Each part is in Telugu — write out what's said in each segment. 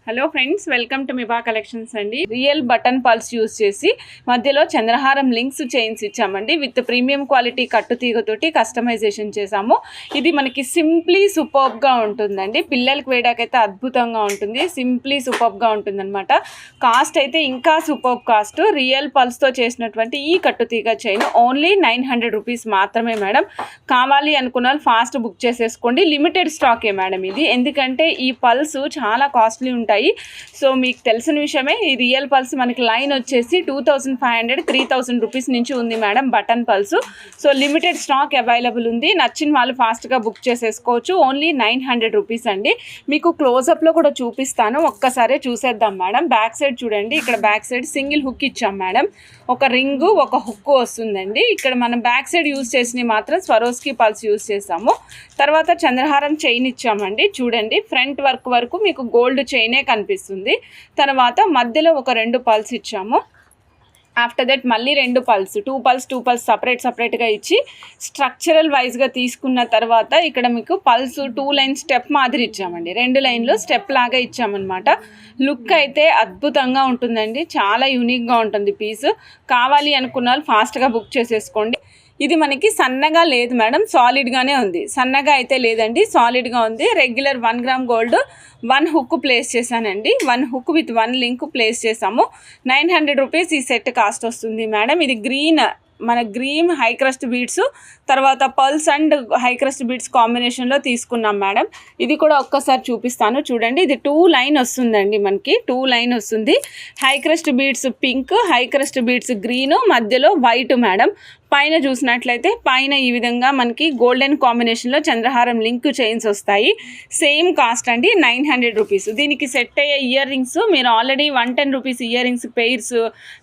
Hello friends, welcome to Miba collections అండి. రియల్ బటన్ పల్స్ యూస్ చేసి మధ్యలో చంద్రహారం లింక్స్ చైన్స్ ఇచ్చామండి. విత్ ప్రీమియం క్వాలిటీ కట్టు తీగతోటి కస్టమైజేషన్ చేసాము. ఇది మనకి సింప్లీ సూపర్బ్గా ఉంటుందండి. పిల్లలకి వేయడాకైతే అద్భుతంగా ఉంటుంది. సింప్లీ సూపర్బ్గా ఉంటుందన్నమాట. కాస్ట్ అయితే ఇంకా సూపర్బ్ కాస్ట్. రియల్ పల్స్తో చేసినటువంటి ఈ కట్టు తీగ చైన్ ఓన్లీ 900 రూపీస్ మాత్రమే మేడం. కావాలి అనుకున్న వాళ్ళు ఫాస్ట్ బుక్ చేసేసుకోండి. లిమిటెడ్ స్టాకే మేడం ఇది. ఎందుకంటే ఈ పల్స్ చాలా కాస్ట్లీ ఉంటాయి. సో మీకు తెలిసిన విషయమే. ఈ రియల్ పల్స్ మనకి లైన్ వచ్చేసి 2500-3000 రూపీస్ నుంచి ఉంది madam button pulse. So limited stock available ఉంది. నచ్చిన వాళ్ళు ఫాస్ట్గా బుక్ చేసేసుకోవచ్చు. ఓన్లీ 900 రూపీస్ అండి. మీకు క్లోజప్లో కూడా చూపిస్తాను, ఒక్కసారి చూసేద్దాం మేడం. బ్యాక్ సైడ్ చూడండి. ఇక్కడ బ్యాక్ సైడ్ సింగిల్ హుక్ ఇచ్చాం మేడం. ఒక రింగు ఒక హుక్ వస్తుందండి. ఇక్కడ మనం బ్యాక్ సైడ్ యూజ్ చేసినవి మాత్రం స్వరోస్కి పల్స్ యూజ్ చేసాము. తర్వాత చంద్రహారం చైన్ ఇచ్చామండి. చూడండి, ఫ్రంట్ వర్క్ వరకు మీకు గోల్డ్ చైనే కనిపిస్తుంది. తర్వాత మధ్యలో ఒక 2 పల్స్ ఇచ్చాము. ఆఫ్టర్ దట్ మళ్ళీ 2 పల్స్, 2 పల్స్ సపరేట్గా ఇచ్చి స్ట్రక్చరల్ వైజ్గా తీసుకున్న తర్వాత ఇక్కడ మీకు పల్స్ 2 లైన్ స్టెప్ మాదిరి ఇచ్చామండి. 2 లైన్లో స్టెప్ లాగా ఇచ్చామన్నమాట. లుక్ అయితే అద్భుతంగా ఉంటుందండి. చాలా యూనిక్గా ఉంటుంది పీస్. కావాలి అనుకున్న వాళ్ళు ఫాస్ట్గా బుక్ చేసేసుకోండి. ఇది మనకి సన్నగా లేదు మేడం, సాలిడ్గానే ఉంది. సన్నగా అయితే లేదండి, సాలిడ్గా ఉంది. Regular 1 gram gold 1 hook place చేశానండి. 1 హుక్ విత్ 1 లింక్ ప్లేస్ చేసాము. 900 రూపీస్ ఈ సెట్ కాస్ట్ వస్తుంది మేడం. ఇది గ్రీన్ హై క్రస్ట్ బీడ్స్, తర్వాత pulse and high crust beads కాంబినేషన్లో తీసుకున్నాం మేడం. ఇది కూడా ఒక్కసారి చూపిస్తాను చూడండి. ఇది 2 లైన్ వస్తుందండి. మనకి 2 లైన్ వస్తుంది. High crust beads pink, high crust beads green, మధ్యలో వైట్ మేడం. పైన చూసినట్లయితే పైన ఈ విధంగా మనకి గోల్డెన్ కాంబినేషన్లో చంద్రహారం లింక్ చైన్స్ వస్తాయి. సేమ్ కాస్ట్ అండి, 900 రూపీస్. దీనికి సెట్ అయ్యే ఇయర్ రింగ్స్ మీరు already 110 rupees earrings pairs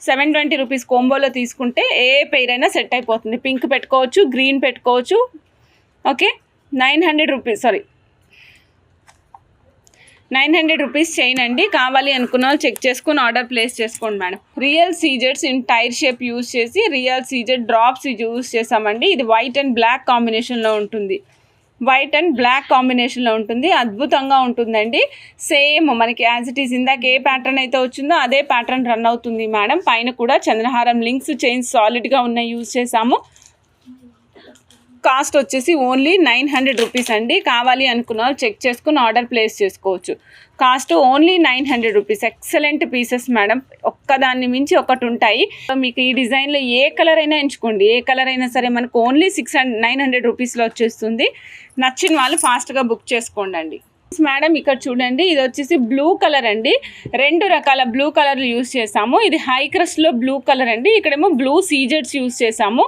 720 rupees కోంబోలో తీసుకుంటే ఏ పెయిర్ అయినా సెట్ అయిపోతుంది. పింక్ పెట్టుకోవచ్చు, గ్రీన్ పెట్టుకోవచ్చు. ఓకే, 900 రూపీస్ చైన్ అండి. కావాలి అనుకున్న వాళ్ళు చెక్ చేసుకుని ఆర్డర్ ప్లేస్ చేసుకోండి మేడం. రియల్ సీజెడ్స్ ఇన్ టైర్ షేప్ యూజ్ చేసి రియల్ సీజెడ్ డ్రాప్స్ యూజ్ చేసామండి. ఇది వైట్ అండ్ బ్లాక్ కాంబినేషన్లో ఉంటుంది. అద్భుతంగా ఉంటుందండి. సేమ్ మనకి యాజ్ ఇట్ ఈస్ ఇందాక ఏ ప్యాటర్న్ అయితే వచ్చిందో అదే ప్యాటర్న్ రన్ అవుతుంది మేడం. పైన కూడా చంద్రహారం లింక్స్ చైన్స్ సాలిడ్గా ఉన్నాయి యూజ్ చేసాము. కాస్ట్ వచ్చేసి ఓన్లీ 900 రూపీస్ అండి. కావాలి అనుకున్న వాళ్ళు చెక్ చేసుకుని ఆర్డర్ ప్లేస్ చేసుకోవచ్చు. Cost only 900 rupees. Excellent pieces madam. ఒక్కదాన్ని మించి ఒకటి ఉంటాయి. మీకు ఈ డిజైన్లో ఏ కలర్ అయినా ఎంచుకోండి. ఏ కలర్ అయినా సరే మనకు ఓన్లీ 900 రూపీస్లో వచ్చేస్తుంది. నచ్చిన వాళ్ళు ఫాస్ట్గా బుక్ చేసుకోండి. మేడం ఇక్కడ చూడండి, ఇది వచ్చేసి బ్లూ కలర్ అండి. 2 రకాల బ్లూ కలర్లు యూస్ చేసాము. ఇది హై క్రస్ట్లో బ్లూ కలర్ అండి. ఇక్కడేమో బ్లూ సీజెడ్స్ యూస్ చేసాము.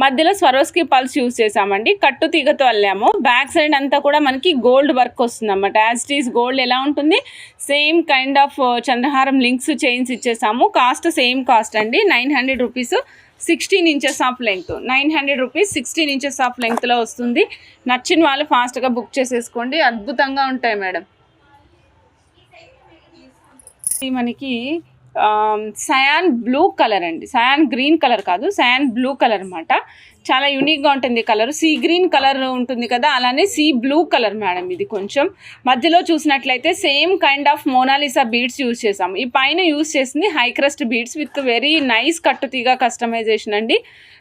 మధ్యలో స్వరోస్కి పల్స్ యూస్ చేసామండి. కట్టు తీగతో అల్లాము. బ్యాక్ సైడ్ అంతా కూడా మనకి గోల్డ్ వర్క్ వస్తుంది అన్నమాట. యాజ్ ఇట్ ఈస్ గోల్డ్ ఎలా ఉంటుంది సేమ్ కైండ్ ఆఫ్ చంద్రహారం లింక్స్ చైన్స్ ఇచ్చేసాము. కాస్ట్ సేమ్ కాస్ట్ అండి, 900 rupees. 16 inches of length. 900 rupees 16 inches of లెంగ్త్లో వస్తుంది. నచ్చిన వాళ్ళు ఫాస్ట్గా బుక్ చేసేసుకోండి. అద్భుతంగా ఉంటాయి మేడం. ఇది మనకి సయాన్ బ్లూ కలర్ అండి. సయాన్ గ్రీన్ కలర్ కాదు, సయాన్ బ్లూ కలర్ అనమాట. చాలా యూనిక్గా ఉంటుంది కలర్. సీ గ్రీన్ కలర్ ఉంటుంది కదా, అలానే సీ బ్లూ కలర్ మేడం. ఇది కొంచెం మధ్యలో చూసినట్లయితే same kind of Monalisa beads use చేసాము. ఈ పైన యూజ్ చేసింది high crust beads with very nice కట్టు తీగ కస్టమైజేషన్ అండి.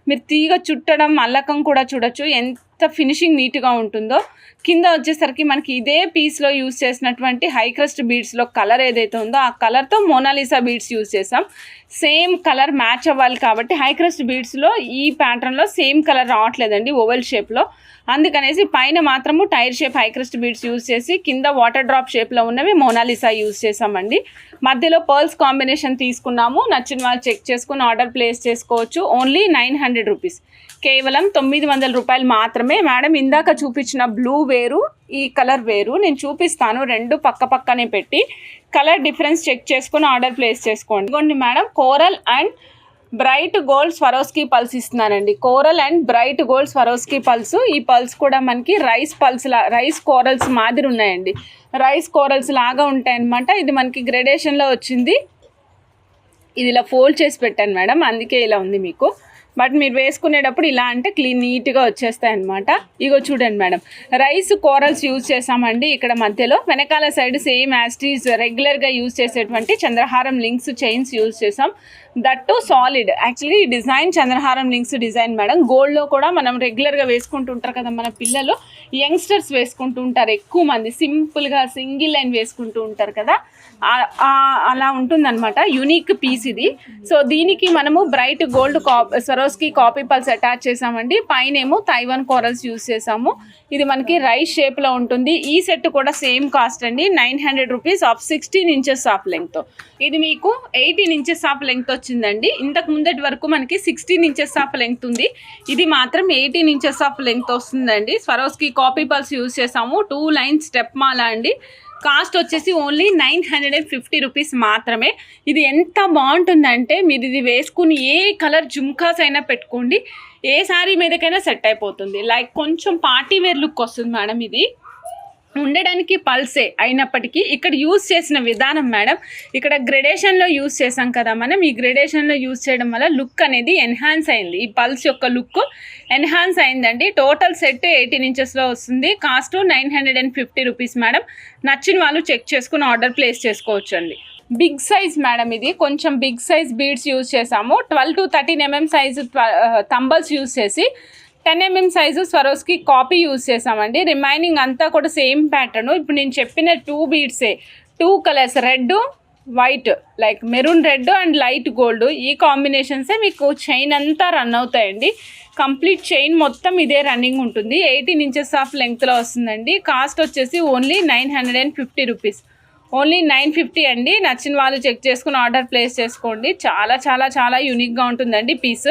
మీరు తీగ చుట్టడం అల్లకం కూడా చూడొచ్చు ఎంత ఫినిషింగ్ నీట్గా ఉంటుందో. కింద వచ్చేసరికి మనకి ఇదే పీస్లో యూజ్ చేసినటువంటి హై క్రస్ట్ బీడ్స్లో కలర్ ఏదైతే ఉందో ఆ కలర్తో మోనాలిసా బీడ్స్ యూజ్ చేసాం. సేమ్ కలర్ మ్యాచ్ అవ్వాలి కాబట్టి హై క్రస్ట్ బీడ్స్లో ఈ ప్యాటర్న్లో సేమ్ కలర్ రావట్లేదండి ఓవెల్ షేప్లో. అందుకనేసి పైన మాత్రము tier shape high crust beads use చేసి కింద వాటర్ డ్రాప్ షేప్లో ఉన్నవి మోనాలిసా యూజ్ చేసామండి. మధ్యలో పర్ల్స్ కాంబినేషన్ తీసుకున్నాము. నచ్చిన వాళ్ళు చెక్ చేసుకుని ఆర్డర్ ప్లేస్ చేసుకోవచ్చు. ఓన్లీ 900 రూపీస్, కేవలం 900 రూపాయలు మాత్రమే మేడం. ఇందాక చూపించిన బ్లూ వేరు, ఈ కలర్ వేరు. నేను చూపిస్తాను, 2 పక్కనే పెట్టి కలర్ డిఫరెన్స్ చెక్ చేసుకుని ఆర్డర్ ప్లేస్ చేసుకోండి. ఇదిగోండి madam, coral and bright gold Swarovski pearls ఇస్తున్నానండి. Coral and bright gold Swarovski pearls. ఈ పల్స్ కూడా మనకి రైస్ కోరల్స్ మాదిరి ఉన్నాయండి. రైస్ కోరల్స్ లాగా ఉంటాయన్నమాట. ఇది మనకి గ్రేడేషన్లో వచ్చింది. ఇది ఇలా ఫోల్డ్ చేసి పెట్టాను మేడం, అందుకే ఇలా ఉంది మీకు. బట్ మీరు వేసుకునేటప్పుడు ఇలా అంటే నీట్గా వచ్చేస్తాయి అనమాట. ఇగో చూడండి మేడం, రైస్ కోరల్స్ యూజ్ చేసామండి ఇక్కడ మధ్యలో. వెనకాల సైడ్ సేమ్ యాస్టీస్ రెగ్యులర్గా యూజ్ చేసేటువంటి చంద్రహారం లింక్స్ చైన్స్ యూజ్ చేసాం. That solid. యాక్చువల్లీ ఈ డిజైన్ చంద్రహారం లింక్స్ డిజైన్ మేడం. గోల్డ్లో కూడా మనం రెగ్యులర్గా వేసుకుంటూ ఉంటారు కదా మన పిల్లలు, యంగ్స్టర్స్ వేసుకుంటూ ఉంటారు ఎక్కువ మంది, సింపుల్గా సింగిల్ లైన్ వేసుకుంటూ ఉంటారు కదా, అలా ఉంటుందన్నమాట. యూనిక్ పీస్ ఇది. సో దీనికి మనము bright gold Swarovski copy pulse attach చేసామండి. పైన ఏమో తైవాన్ కోరల్స్ యూజ్ చేసాము. ఇది మనకి రైస్ షేప్లో ఉంటుంది. ఈ సెట్ కూడా సేమ్ కాస్ట్ అండి, 900 rupees of 16 inches of length. ఇది మీకు 18 ఇంచెస్ ఆఫ్ లెంగ్త్ వచ్చిందండి. ఇంతకు ముందటి వరకు మనకి 16 ఇంచెస్ ఆఫ్ లెంగ్త్ ఉంది. ఇది మాత్రం 18 ఇంచెస్ ఆఫ్ లెంగ్త్ వస్తుందండి. స్వరోస్కి కాపీ పల్స్ యూజ్ చేసాము. 2 లైన్ స్టెప్ మాల అండి. కాస్ట్ వచ్చేసి ఓన్లీ 950 రూపీస్ మాత్రమే. ఇది ఎంత బాగుంటుందంటే మీరు ఇది వేసుకుని ఏ కలర్ జుమ్కాస్ అయినా పెట్టుకోండి, ఏ శారీ మీదకైనా సెట్ అయిపోతుంది. లైక్ కొంచెం పార్టీ వేర్ లుక్ వస్తుంది మేడం. ఇది ఉండడానికి పల్సే అయినప్పటికీ ఇక్కడ యూజ్ చేసిన విధానం మేడం, ఇక్కడ గ్రెడేషన్లో యూజ్ చేసాం కదా మనం. ఈ గ్రెడేషన్లో యూజ్ చేయడం వల్ల లుక్ అనేది ఎన్హాన్స్ అయింది. ఈ పల్స్ యొక్క లుక్ ఎన్హాన్స్ అయిందండి. టోటల్ సెట్ 18 ఇంచెస్లో వస్తుంది. Cost 950 rupees madam. నచ్చిన వాళ్ళు చెక్ చేసుకుని ఆర్డర్ ప్లేస్ చేసుకోవచ్చు అండి. బిగ్ సైజ్ మేడం, ఇది కొంచెం బిగ్ సైజ్ బీడ్స్ యూజ్ చేసాము. 12 to 13 mm సైజు తంబల్స్ యూజ్ చేసి 10 mm size Swarovski copy use చేసామండి. రిమైనింగ్ అంతా కూడా సేమ్ ప్యాటర్న్. ఇప్పుడు నేను చెప్పిన 2 బీడ్సే, 2 colours, red white, like maroon red and light gold, ఈ కాంబినేషన్సే మీకు చైన్ అంతా రన్ అవుతాయండి. కంప్లీట్ చైన్ మొత్తం ఇదే రన్నింగ్ ఉంటుంది. 18 ఇంచెస్ ఆఫ్ లెంగ్త్లో వస్తుందండి. కాస్ట్ వచ్చేసి ఓన్లీ 950 రూపీస్. ఓన్లీ 950 అండి. నచ్చిన వాళ్ళు చెక్ చేసుకుని ఆర్డర్ ప్లేస్ చేసుకోండి. చాలా చాలా చాలా యూనిక్గా ఉంటుందండి పీస్.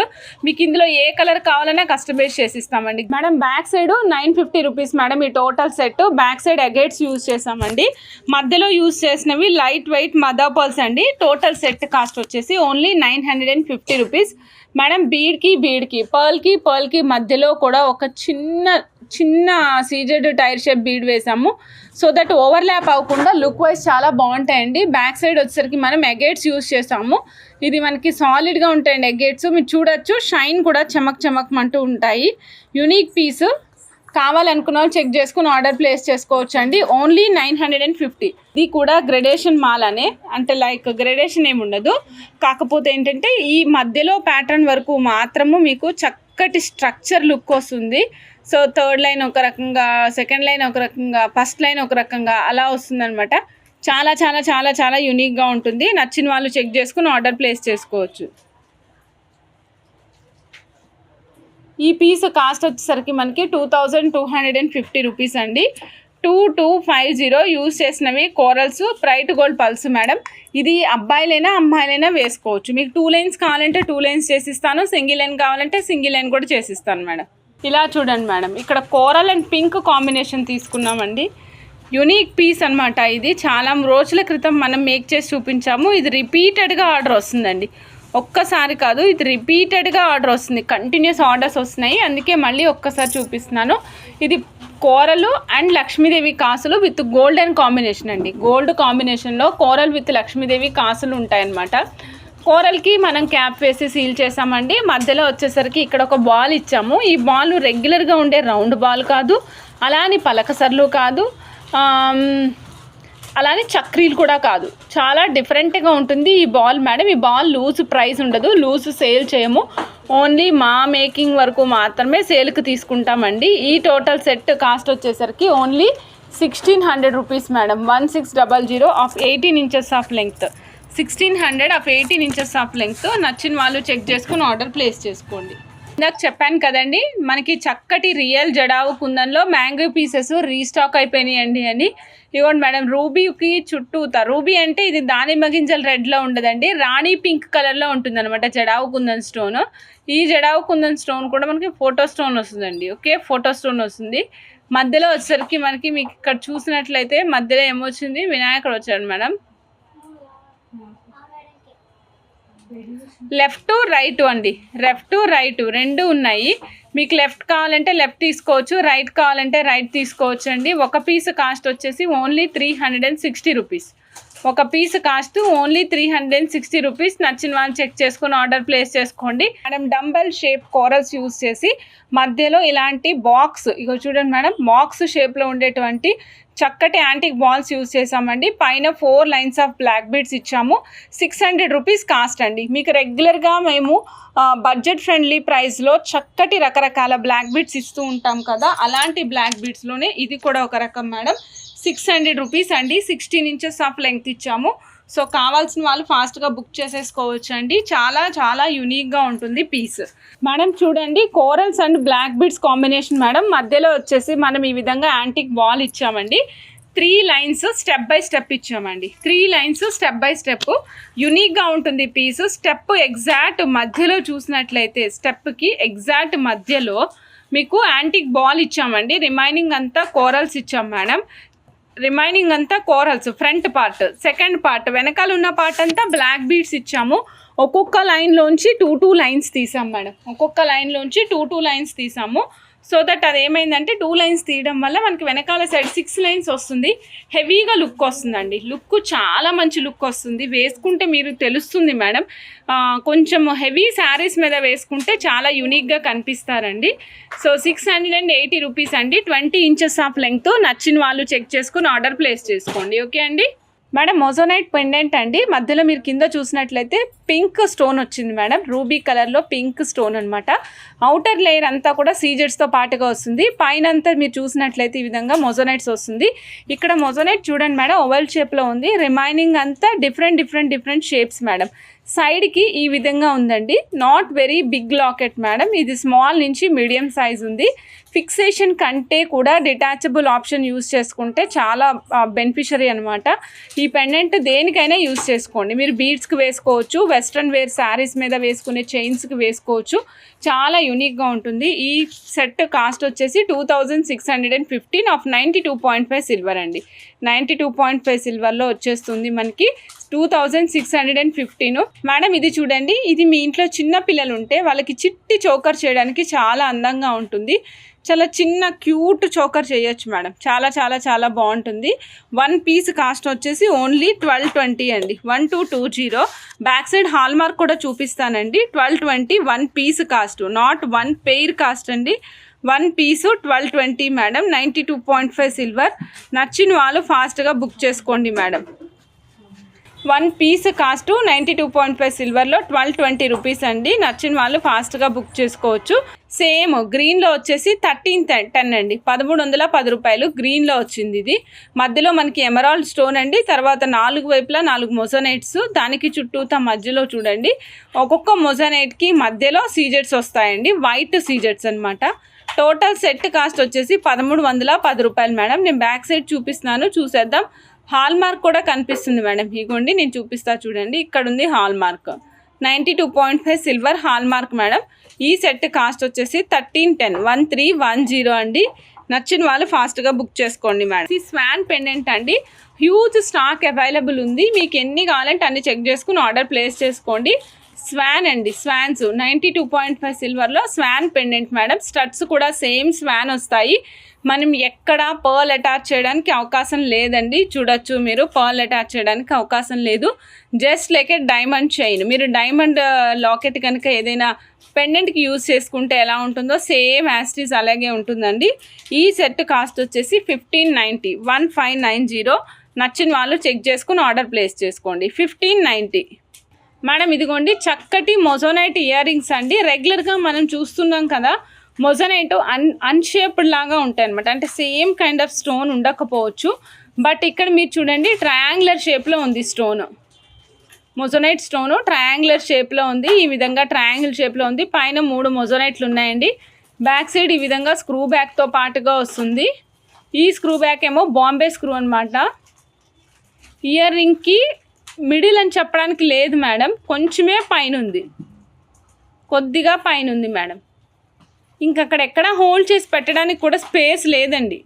మీకు ఇందులో ఏ కలర్ కావాలన్నా కస్టమైజ్ చేసిస్తామండి madam. Back side 950 rupees madam. ఈ total set back side agates use చేసామండి. మధ్యలో యూజ్ చేసినవి లైట్ వెయిట్ మదర్ పర్ల్స్ అండి. టోటల్ సెట్ కాస్ట్ వచ్చేసి ఓన్లీ 950 రూపీస్ మేడం. బీడ్కి పర్ల్కి మధ్యలో కూడా ఒక చిన్న సీజెడ్ టైర్ షేప్ బీడ్ వేసాము. సో దట్ ఓవర్లాప్ అవ్వకుండా లుక్ వైజ్ చాలా బాగుంటాయండి. బ్యాక్ సైడ్ వచ్చేసరికి మనం ఎగేట్స్ యూజ్ చేసాము. ఇది మనకి సాలిడ్గా ఉంటాయండి ఎగేట్స్. మీరు చూడొచ్చు, షైన్ కూడా చమక్ ఉంటాయి. Unique piece. కావాలనుకున్న వాళ్ళు చెక్ చేసుకుని ఆర్డర్ ప్లేస్ చేసుకోవచ్చు అండి. ఓన్లీ 950. ఇది కూడా గ్రెడేషన్ మాలనే, అంటే లైక్ గ్రెడేషన్ ఏమి ఉండదు. కాకపోతే ఏంటంటే ఈ మధ్యలో ప్యాటర్న్ వరకు మాత్రము మీకు చక్కటి స్ట్రక్చర్ లుక్ వస్తుంది. సో థర్డ్ లైన్ ఒక రకంగా, సెకండ్ లైన్ ఒక రకంగా, ఫస్ట్ లైన్ ఒక రకంగా అలా వస్తుందన్నమాట. చాలా చాలా చాలా చాలా యూనిక్గా ఉంటుంది. నచ్చిన వాళ్ళు చెక్ చేసుకుని ఆర్డర్ ప్లేస్ చేసుకోవచ్చు. ఈ పీస్ కాస్ట్ వచ్చేసరికి మనకి 2250 రూపీస్ అండి. 2250 యూజ్ చేసినవి corals bright gold pulse madam. ఇది అబ్బాయిలైనా అమ్మాయిలైనా వేసుకోవచ్చు. మీకు 2 లైన్స్ కావాలంటే 2 లైన్స్ చేసిస్తాను, సింగిల్ లైన్ కావాలంటే సింగిల్ లైన్ కూడా చేసిస్తాను మేడం. ఇలా చూడండి మేడం, ఇక్కడ కోరల్ అండ్ పింక్ కాంబినేషన్ తీసుకున్నామండి. యూనిక్ పీస్ అనమాట. ఇది చాలా రోజుల క్రితం మనం మేక్ చేసి చూపించాము. ఇది రిపీటెడ్గా ఆర్డర్ వస్తుందండి. ఒక్కసారి కాదు, ఇది రిపీటెడ్గా ఆర్డర్ వస్తుంది. కంటిన్యూస్ ఆర్డర్స్ వస్తున్నాయి, అందుకే మళ్ళీ ఒక్కసారి చూపిస్తున్నాను. ఇది కోరలు అండ్ లక్ష్మీదేవి కాసులు విత్ గోల్డెన్ కాంబినేషన్ అండి. గోల్డ్ కాంబినేషన్లో కోరల్ విత్ లక్ష్మీదేవి కాసులు ఉంటాయన్నమాట. కోరల్కి మనం క్యాప్ వేసి సీల్ చేసామండి. మధ్యలో వచ్చేసరికి ఇక్కడ ఒక బాల్ ఇచ్చాము. ఈ బాల్ రెగ్యులర్గా ఉండే రౌండ్ బాల్ కాదు, అలానే పలకసర్లు కాదు, అలానే చక్రీలు కూడా కాదు. చాలా డిఫరెంట్గా ఉంటుంది ఈ బాల్ మేడం. ఈ బాల్ లూజ్ ప్రైస్ ఉండదు, లూజ్ సేల్ చేయము. ఓన్లీ మా మేకింగ్ వరకు మాత్రమే సేల్కి తీసుకుంటామండి. ఈ టోటల్ సెట్ కాస్ట్ వచ్చేసరికి only 1600 rupees madam. 1600 of 18 inches of length. 1600 of 18 inches of length. నచ్చిన వాళ్ళు చెక్ చేసుకుని ఆర్డర్ ప్లేస్ చేసుకోండి. ఇందాక చెప్పాను కదండి, మనకి చక్కటి real jadau కుందన్లో mango pieces restock అయిపోయినాయండి అని. ఇవ్వండి మేడం, రూబీకి చుట్టూతా. రూబీ అంటే ఇది దానిమ్మ గింజల రెడ్లో ఉండదండి, రాణి పింక్ కలర్లో ఉంటుంది అనమాట జడావు కుందన్ స్టోన్. ఈ జడావు కుందన్ స్టోన్ కూడా మనకి ఫోటో స్టోన్ వస్తుందండి. ఓకే, ఫోటో స్టోన్ వస్తుంది. మధ్యలో వచ్చేసరికి మనకి మీకు ఇక్కడ చూసినట్లయితే మధ్యలో ఏమొచ్చింది, వినాయకుడు వచ్చాడు మేడం. లెఫ్ట్ రైట్ అండి, లెఫ్ట్ రైట్ రెండు ఉన్నాయి. మీకు లెఫ్ట్ కావాలంటే లెఫ్ట్ తీసుకోవచ్చు, రైట్ కావాలంటే రైట్ తీసుకోవచ్చు అండి. ఒక పీస్ కాస్ట్ వచ్చేసి ఓన్లీ 360 రూపీస్. ఒక పీస్ కాస్ట్ ఓన్లీ 360 రూపీస్. నచ్చిన వాళ్ళు చెక్ చేసుకుని ఆర్డర్ ప్లేస్ చేసుకోండి madam. Dumbbell shape corals use చేసి మధ్యలో ఇలాంటి బాక్స్, ఇగో చూడండి మేడం, బాక్స్ షేప్లో ఉండేటువంటి చక్కటి యాంటిక్ బాల్స్ యూజ్ చేసామండి. పైన 4 లైన్స్ ఆఫ్ బ్లాక్ బీడ్స్ ఇచ్చాము. 600 రూపీస్ కాస్ట్ అండి. మీకు రెగ్యులర్గా మేము బడ్జెట్ ఫ్రెండ్లీ ప్రైస్లో చక్కటి రకరకాల బ్లాక్ బీడ్స్ ఇస్తూ ఉంటాం కదా, అలాంటి బ్లాక్ బీడ్స్లోనే ఇది కూడా ఒక రకం మేడం. 600 రూపీస్ అండి. 16 ఇంచెస్ ఆఫ్ లెంగ్త్ ఇచ్చాము. సో కావాల్సిన వాళ్ళు ఫాస్ట్గా బుక్ చేసేసుకోవచ్చు అండి. చాలా చాలా యూనిక్గా ఉంటుంది పీస్ మేడం. చూడండి, corals and black beads combination madam. మధ్యలో వచ్చేసి మనం ఈ విధంగా యాంటిక్ బాల్ ఇచ్చామండి. 3 లైన్స్ స్టెప్ బై స్టెప్ ఇచ్చామండి. 3 లైన్స్ స్టెప్ బై స్టెప్ యూనిక్గా ఉంటుంది పీస్. స్టెప్ ఎగ్జాక్ట్ మధ్యలో చూసినట్లయితే స్టెప్కి ఎగ్జాక్ట్ మధ్యలో మీకు యాంటిక్ బాల్ ఇచ్చామండి. రిమైనింగ్ అంతా కోరల్స్ ఇచ్చాం మేడం. రిమైనింగ్ అంతా corals. Front part, second part, వెనకాల ఉన్న పార్ట్ అంతా బ్లాక్ బీడ్స్ ఇచ్చాము. ఒక్కొక్క లైన్లోంచి 2 లైన్స్ తీసాం మేడం. ఒక్కొక్క లైన్లోంచి 2 లైన్స్ తీసాము. సో దట్ అది ఏమైందంటే 2 లైన్స్ తీయడం వల్ల మనకి వెనకాల సైడ్ 6 లైన్స్ వస్తుంది. హెవీగా లుక్ వస్తుందండి. లుక్ చాలా మంచి లుక్ వస్తుంది. వేసుకుంటే మీరు తెలుస్తుంది మేడం. కొంచెం హెవీ శారీస్ మీద వేసుకుంటే చాలా యూనిక్గా కనిపిస్తారండి. సో 680 రూపీస్ అండి. 20 ఇంచెస్ ఆఫ్ లెంగ్త్. నచ్చిన వాళ్ళు చెక్ చేసుకుని ఆర్డర్ ప్లేస్ చేసుకోండి. ఓకే అండి మేడం. మొజోనైట్ పెండెంట్ అండి. మధ్యలో మీరు కింద చూసినట్లయితే పింక్ స్టోన్ వచ్చింది మేడం. రూబీ కలర్లో పింక్ స్టోన్ అనమాట. అవుటర్ లేయర్ అంతా కూడా సీజెడ్స్తో పాటుగా వస్తుంది. పైన అంతా మీరు చూసినట్లయితే ఈ విధంగా మొజోనైట్స్ వస్తుంది. ఇక్కడ మొజోనైట్ చూడండి మేడం, ఓవెల్ షేప్లో ఉంది. రిమైనింగ్ అంతా డిఫరెంట్ షేప్స్ మేడం. సైడ్కి ఈ విధంగా ఉందండి. Not very big locket madam. ఇది స్మాల్ నుంచి మీడియం సైజ్ ఉంది. ఫిక్సేషన్ కంటే కూడా డిటాచబుల్ ఆప్షన్ యూస్ చేసుకుంటే చాలా బెనిఫిషరీ అనమాట. ఈ పెండెంట్ దేనికైనా యూస్ చేసుకోండి. మీరు బీడ్స్కి వేసుకోవచ్చు, వెస్ట్రన్ వేర్ శారీస్ మీద వేసుకునే చైన్స్కి వేసుకోవచ్చు. చాలా యూనిక్గా ఉంటుంది. ఈ సెట్ కాస్ట్ వచ్చేసి 2615 ఆఫ్ 92.5 సిల్వర్ అండి. 92.5 సిల్వర్లో వచ్చేస్తుంది మనకి 2615 మేడం. ఇది చూడండి, ఇది మీ ఇంట్లో చిన్న పిల్లలు ఉంటే వాళ్ళకి చిట్టి చోకర్ చేయడానికి చాలా అందంగా ఉంటుంది. చాలా చిన్న క్యూట్ చోకర్ చేయొచ్చు మేడం. చాలా చాలా చాలా బాగుంటుంది. 1 పీస్ కాస్ట్ వచ్చేసి ఓన్లీ 1220 అండి. 1220. బ్యాక్ సైడ్ హాల్ మార్క్ కూడా చూపిస్తానండి. 1220 1 piece cost, not 1 pair cost అండి. 1 పీసు 1220 మేడం. 92.5 సిల్వర్. నచ్చిన వాళ్ళు ఫాస్ట్గా బుక్ చేసుకోండి మేడం. 1 పీస్ కాస్ట్ 92.5 సిల్వర్లో 1220 రూపీస్ అండి. నచ్చిన వాళ్ళు ఫాస్ట్గా బుక్ చేసుకోవచ్చు. సేమ్ గ్రీన్లో వచ్చేసి 1310 అండి. 1310 రూపాయలు గ్రీన్లో వచ్చింది. ఇది మధ్యలో మనకి ఎమరాల్డ్ స్టోన్ అండి. తర్వాత 4 వైపులా 4 మొజోనైట్స్. దానికి చుట్టూతా మధ్యలో చూడండి ఒక్కొక్క మొజోనైట్కి మధ్యలో సీజెట్స్ వస్తాయండి. వైట్ సీజెట్స్ అనమాట. టోటల్ సెట్ కాస్ట్ వచ్చేసి 1310 రూపాయలు మేడం. నేను బ్యాక్ సైడ్ చూపిస్తున్నాను, చూసేద్దాం. హాల్ మార్క్ కూడా కనిపిస్తుంది మేడం. ఇగోండి నేను చూపిస్తా చూడండి. ఇక్కడ ఉంది hall mark. 92.5 silver hall mark madam. ఈ సెట్ కాస్ట్ వచ్చేసి 1310 అండి. నచ్చిన వాళ్ళు ఫాస్ట్గా బుక్ చేసుకోండి మేడం. ఈ స్వాన్ పెండెంట్ అండి. హ్యూజ్ స్టాక్ అవైలబుల్ ఉంది. మీకు ఎన్ని కావాలంటే అన్ని చెక్ చేసుకుని ఆర్డర్ ప్లేస్ చేసుకోండి. స్వాన్ అండి. స్వాన్స్ 92.5 సిల్వర్లో స్వాన్ పెండెంట్ మేడం. స్టడ్స్ కూడా సేమ్ స్వాన్ వస్తాయి. మనం ఎక్కడ పర్ల్ అటాచ్ చేయడానికి అవకాశం లేదండి. చూడొచ్చు మీరు, పర్ల్ అటాచ్ చేయడానికి అవకాశం లేదు. జస్ట్ లైక్ ఏ డైమండ్ చైన్. మీరు డైమండ్ లాకెట్ కనుక ఏదైనా పెండెంట్కి యూజ్ చేసుకుంటే ఎలా ఉంటుందో సేమ్ యాస్టీస్ అలాగే ఉంటుందండి. ఈ సెట్ కాస్ట్ వచ్చేసి 1590. నచ్చిన వాళ్ళు చెక్ చేసుకుని ఆర్డర్ ప్లేస్ చేసుకోండి. 1590 మేడం. ఇదిగోండి చక్కటి మొజోనైట్ ఇయర్ రింగ్స్ అండి. రెగ్యులర్గా మనం చూస్తున్నాం కదా, మొజోనైట్ అన్షేప్డ్ లాగా ఉంటాయి అనమాట. అంటే సేమ్ కైండ్ ఆఫ్ స్టోన్ ఉండకపోవచ్చు. బట్ ఇక్కడ మీరు చూడండి ట్రయాంగులర్ షేప్లో ఉంది స్టోన్. మొజోనైట్ స్టోను ట్రయాంగులర్ షేప్లో ఉంది. ఈ విధంగా ట్రయాంగిల్ షేప్లో ఉంది. పైన 3 మొజోనైట్లు ఉన్నాయండి. బ్యాక్ సైడ్ ఈ విధంగా స్క్రూ బ్యాక్తో పాటుగా వస్తుంది. ఈ స్క్రూ బ్యాక్ ఏమో బాంబే స్క్రూ అనమాట. ఇయర్ రింగ్కి మిడిల్ అని చెప్పడానికి లేదు మేడం. కొంచెమే పైన ఉంది, కొద్దిగా పైన ఉంది మేడం. ఇంకక్కడ ఎక్కడ హోల్డ్ చేసి పెట్టడానికి కూడా స్పేస్ లేదండి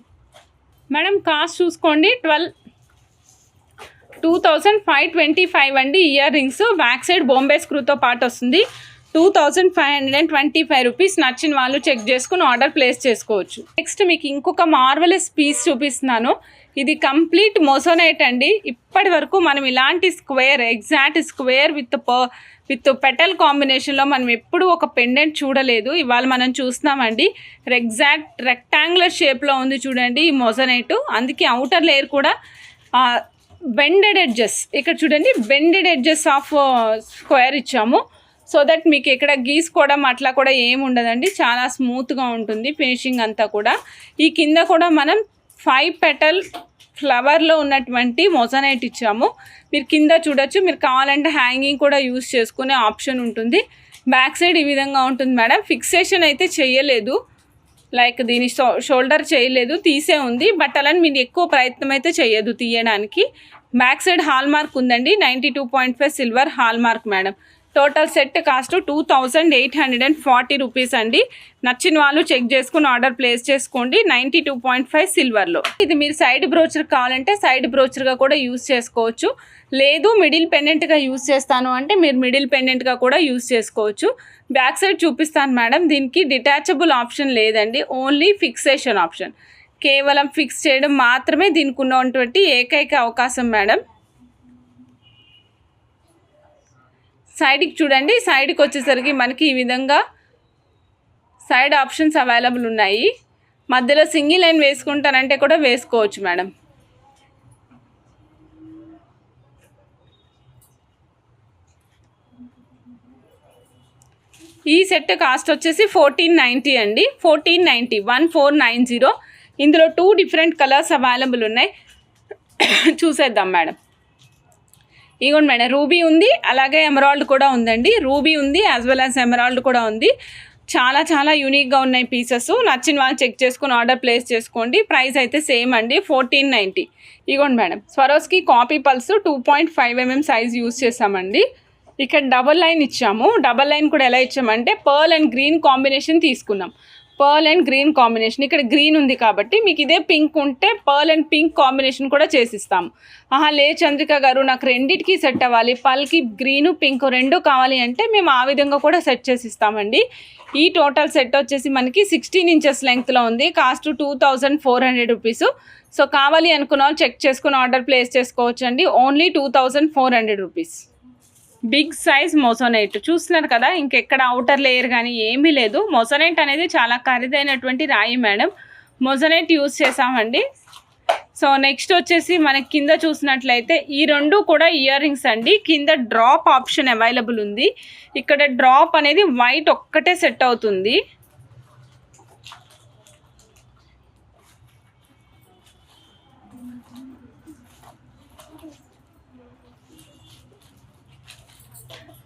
మేడం. కాస్ట్ చూసుకోండి 2525 అండి. Ear rings back side Bombay స్క్రూతో పాటు వస్తుంది. 2525 రూపీస్. నచ్చిన వాళ్ళు చెక్ చేసుకుని ఆర్డర్ ప్లేస్ చేసుకోవచ్చు. నెక్స్ట్ మీకు ఇంకొక మార్వెలస్ పీస్ చూపిస్తున్నాను. ఇది కంప్లీట్ మొజోనైట్ అండి. ఇప్పటి వరకు మనం ఇలాంటి square, exact square with petal కాంబినేషన్లో మనం ఎప్పుడు ఒక పెండెంట్ చూడలేదు. ఇవాళ మనం చూస్తున్నామండి. ఎగ్జాక్ట్ రెక్టాంగులర్ షేప్లో ఉంది చూడండి ఈ మొజోనైట్. అందుకే అవుటర్ లేయర్ కూడా బెండెడ్ ఎడ్జెస్, ఇక్కడ చూడండి బెండెడ్ ఎడ్జెస్ ఆఫ్ స్క్వేర్ ఇచ్చాము. సో దట్ మీకు ఇక్కడ గీసుకోవడం అట్లా కూడా ఏమి ఉండదండి, చాలా స్మూత్గా ఉంటుంది ఫినిషింగ్ అంతా కూడా. ఈ కింద కూడా మనం 5 పెటల్ ఫ్లవర్లో ఉన్నటువంటి మొజోనైట్ ఇచ్చాము. మీరు కింద చూడొచ్చు. మీరు కావాలంటే హ్యాంగింగ్ కూడా యూస్ చేసుకునే ఆప్షన్ ఉంటుంది. బ్యాక్ సైడ్ ఈ విధంగా ఉంటుంది మేడం. ఫిక్సేషన్ అయితే చేయలేదు, లైక్ దీని షోల్డర్ చేయలేదు, తీసే ఉంది. బట్ అలా మీరు ఎక్కువ ప్రయత్నం అయితే చేయదు తీయడానికి. బ్యాక్ సైడ్ హాల్ మార్క్ ఉందండి, 92.5 silver hall mark madam. Total set cost 2840 rupees అండి. నచ్చిన వాళ్ళు చెక్ చేసుకుని ఆర్డర్ ప్లేస్ చేసుకోండి. 92.5 సిల్వర్లో. ఇది మీరు సైడ్ బ్రోచర్ కావాలంటే సైడ్ బ్రోచర్గా కూడా యూస్ చేసుకోవచ్చు. లేదు మిడిల్ పెండెంట్గా యూస్ చేస్తాను అంటే మీరు మిడిల్ పెండెంట్గా కూడా యూస్ చేసుకోవచ్చు. బ్యాక్ సైడ్ చూపిస్తాను మేడం. దీనికి డిటాచబుల్ ఆప్షన్ లేదండి, ఓన్లీ ఫిక్సేషన్ ఆప్షన్. కేవలం ఫిక్స్ చేయడం మాత్రమే దీనికి ఉన్నటువంటి ఏకైక అవకాశం మేడం. సైడ్కి చూడండి. సైడ్కి వచ్చేసరికి మనకి ఈ విధంగా సైడ్ ఆప్షన్స్ అవైలబుల్ ఉన్నాయి. మధ్యలో సింగిల్ లైన్ వేసుకుంటానంటే కూడా వేసుకోవచ్చు మేడం. ఈ సెట్ కాస్ట్ వచ్చేసి 1490 అండి. 1490. ఇందులో 2 డిఫరెంట్ కలర్స్ అవైలబుల్ ఉన్నాయి. చూసేద్దాం మేడం. ఇగోండి మేడం, రూబీ ఉంది, అలాగే ఎమరాల్డ్ కూడా ఉందండి. రూబీ ఉంది యాజ్ వెల్ యాజ్ ఎమరాల్డ్ కూడా ఉంది. చాలా చాలా యూనిక్గా ఉన్నాయి పీసెస్. నచ్చిన వాళ్ళు చెక్ చేసుకుని ఆర్డర్ ప్లేస్ చేసుకోండి. ప్రైస్ అయితే సేమ్ అండి, 1490. ఇగోండి madam, Swarovski copy pulse 2.5 mm size use చేసామండి. ఇక్కడ డబల్ లైన్ ఇచ్చాము. డబల్ లైన్ కూడా ఎలా ఇచ్చామంటే పర్ల్ అండ్ గ్రీన్ కాంబినేషన్ తీసుకున్నాం. పర్ల్ అండ్ గ్రీన్ కాంబినేషన్, ఇక్కడ గ్రీన్ ఉంది కాబట్టి మీకు ఇదే పింక్ ఉంటే పర్ల్ అండ్ పింక్ కాంబినేషన్ కూడా చేసిస్తాము. లే చంద్రిక గారు నాకు రెండింటికి సెట్ అవ్వాలి, పర్ల్కి గ్రీను పింక్ 2 కావాలి అంటే మేము ఆ విధంగా కూడా సెట్ చేసిస్తామండి. ఈ టోటల్ సెట్ వచ్చేసి మనకి 16 inches లెంగ్త్లో ఉంది. Cost 2400 rupees. సో కావాలి అనుకున్న వాళ్ళు చెక్ చేసుకుని ఆర్డర్ ప్లేస్ చేసుకోవచ్చు అండి. Only 2400 rupees. Big size moissanite చూస్తున్నారు కదా, ఇంకెక్కడ అవుటర్ లేయర్ కానీ ఏమీ లేదు. మొజోనైట్ అనేది చాలా ఖరీదైనటువంటి రాయి మేడం. మొజోనైట్ యూజ్ చేసామండి. సో నెక్స్ట్ వచ్చేసి మనకి కింద చూసినట్లయితే ఈ 2 కూడా ఇయర్ రింగ్స్ అండి. కింద డ్రాప్ ఆప్షన్ అవైలబుల్ ఉంది. ఇక్కడ డ్రాప్ అనేది వైట్ ఒక్కటే సెట్ అవుతుంది.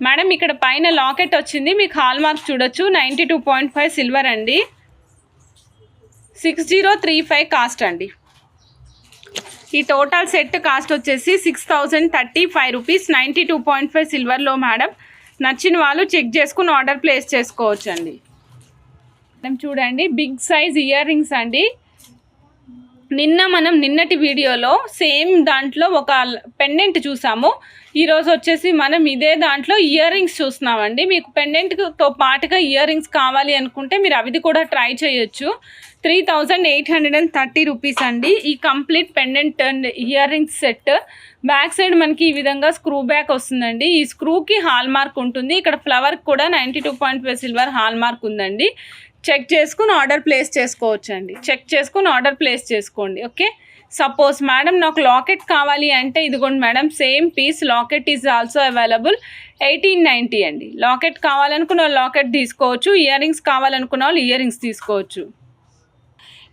మేడం ఇక్కడ పైన లాకెట్ వచ్చింది, మీకు హాల్ మార్క్ చూడొచ్చు. 92.5 సిల్వర్ అండి. 6035 కాస్ట్ అండి. ఈ టోటల్ సెట్ కాస్ట్ వచ్చేసి 6035 రూపీస్. 92.5 సిల్వర్లో మేడం. నచ్చిన వాళ్ళు చెక్ చేసుకుని ఆర్డర్ ప్లేస్ చేసుకోవచ్చు అండి. మేడం చూడండి, బిగ్ సైజ్ ఇయర్ రింగ్స్ అండి. నిన్నటి వీడియోలో సేమ్ దాంట్లో ఒక పెండెంట్ చూసాము. ఈరోజు వచ్చేసి మనం ఇదే దాంట్లో ఇయర్ రింగ్స్ చూస్తున్నామండి. మీకు పెండెంట్తో పాటుగా ఇయర్ రింగ్స్ కావాలి అనుకుంటే మీరు అవి కూడా ట్రై చేయొచ్చు. 3830 రూపీస్ అండి ఈ complete pendant and ear rings set. Back side మనకి ఈ విధంగా స్క్రూ బ్యాక్ వస్తుందండి. ఈ స్క్రూకి హాల్ మార్క్ ఉంటుంది. ఇక్కడ ఫ్లవర్కి కూడా 92.5 సిల్వర్ హాల్ మార్క్ ఉందండి. చెక్ చేసుకుని ఆర్డర్ ప్లేస్ చేసుకోవచ్చు అండి. చెక్ చేసుకుని ఆర్డర్ ప్లేస్ చేసుకోండి. ఓకే, సపోజ్ మేడం నాకు లాకెట్ కావాలి అంటే ఇదిగోండి madam, same piece locket is also available. 1890 అండి. లాకెట్ కావాలనుకున్న వాళ్ళు లాకెట్ తీసుకోవచ్చు, ఇయర్ రింగ్స్ కావాలనుకున్న వాళ్ళు ఇయర్ రింగ్స్ తీసుకోవచ్చు.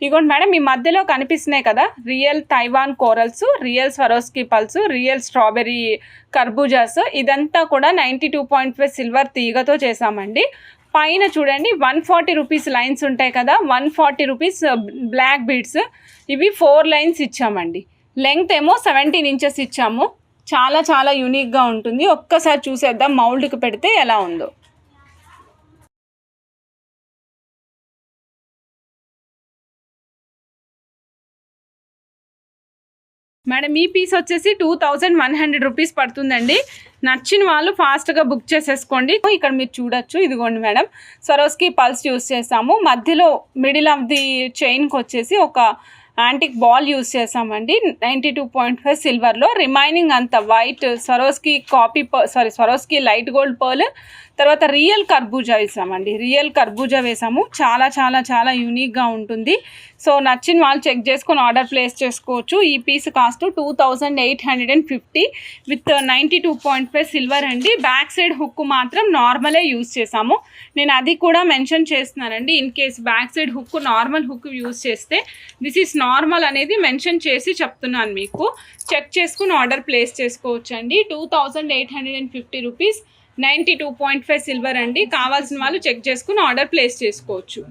ఇదిగోండి మేడం, మీ మధ్యలో కనిపిస్తున్నాయి కదా real Taiwan corals, real Swarovski pearls, real strawberry కర్బూజాస్, ఇదంతా కూడా 92.5 సిల్వర్ తీగతో చేసామండి. పైన చూడండి 140 రూపీస్ లైన్స్ ఉంటాయి కదా, 140 రూపీస్ బ్లాక్ బీడ్స్, ఇవి 4 లైన్స్ ఇచ్చామండి. లెంగ్త్ ఏమో 17 inches ఇచ్చాము. చాలా చాలా యూనిక్గా ఉంటుంది. ఒక్కసారి చూసేద్దాం మౌల్డ్కి పెడితే ఎలా ఉందో. మేడం ఈ పీస్ వచ్చేసి 2100 రూపీస్ పడుతుందండి. నచ్చిన వాళ్ళు ఫాస్ట్గా బుక్ చేసేసుకోండి. ఇక్కడ మీరు చూడొచ్చు, ఇదిగోండి మేడం, స్వరోస్కి పల్స్ యూస్ చేసాము. మధ్యలో మిడిల్ ఆఫ్ ది చైన్కి వచ్చేసి ఒక యాంటిక్ బాల్ యూస్ చేసామండి 92.5 సిల్వర్లో. రిమైనింగ్ అంతా white Swarovski Swarovski light gold pearl, తర్వాత రియల్ కర్బూజా వేసామండి. రియల్ కర్బూజా వేసాము. చాలా చాలా చాలా యూనిక్గా ఉంటుంది. సో నచ్చిన వాళ్ళు చెక్ చేసుకొని ఆర్డర్ ప్లేస్ చేసుకోవచ్చు. ఈ పీస్ కాస్ట్ 2850 విత్ 92.5 సిల్వర్ అండి. బ్యాక్ సైడ్ హుక్ మాత్రం నార్మలే యూస్ చేసాము. నేను అది కూడా మెన్షన్ చేస్తున్నానండి. In case back side hook normal hook use చేస్తే దిస్ ఈస్ నార్మల్ అనేది మెన్షన్ చేసి చెప్తున్నాను. మీకు చెక్ చేసుకుని ఆర్డర్ ప్లేస్ చేసుకోవచ్చు అండి. 2850 రూపీస్, 92.5 సిల్వర్ అండి. కావాల్సిన వాళ్ళు చెక్ చేసుకుని ఆర్డర్ ప్లేస్ చేసుకోవచ్చు.